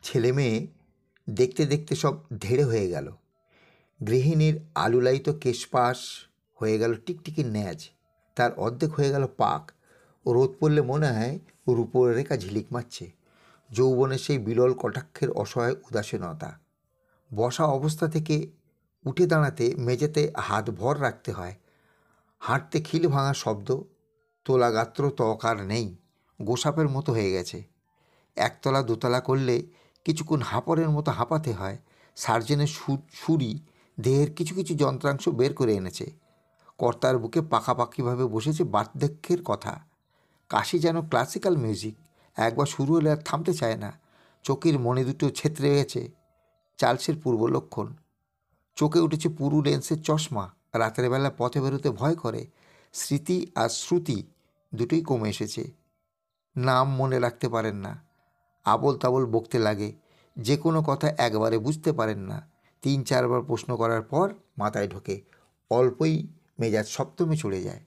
ছেলে মেয়ে দেখতে দেখতে সব ধেড়ে হয়ে গেল। গৃহিণীর আলুলায়িত কেশপাশ হয়ে গেল টিকটিকির ন্যাজ, তার অর্ধেক হয়ে গেল পাক। রোদ পড়লে মনে হয় রূপোর রেখা ঝিলিক মারছে। যৌবনের সেই বিরল কটাক্ষের অসহায় উদাসীনতা। বসা অবস্থা থেকে উঠে দাঁড়াতে মেঝেতে হাত ভর রাখতে হয়। হাঁটতে খিল ভাঙা শব্দ, তোলা গাত্র তকার নেই, গোসাপের মতো হয়ে গেছে। একতলা দোতলা করলে কিছুক্ষণ হাঁপড়ের মতো হাঁপাতে হয়। সার্জেনের ছুরি দেহের কিছু কিছু যন্ত্রাংশ বের করে এনেছে। কর্তার বুকে পাকাপাকিভাবে বসেছে বার্ধক্যের কথা। কাশি যেন ক্লাসিক্যাল মিউজিক, একবার শুরু হলে আর থামতে চায় না। চোখের মনে দুটো ছেত্রে গেছে, চার্লসের পূর্ব লক্ষণ। চোখে উঠেছে পুরু লেন্সের চশমা, রাতের বেলা পথে বেরোতে ভয় করে। স্মৃতি আর শ্রুতি দুটোই কমে এসেছে। নাম মনে রাখতে পারেন না, আবোল তাবোল বকতে লাগে, যে কোনো কথা একবারে বুঝতে পারেন না। 3-4 বার প্রশ্ন করার পর মাথায় ঢোকে, অল্পই মেজাজ সপ্তমে চড়ে যায়।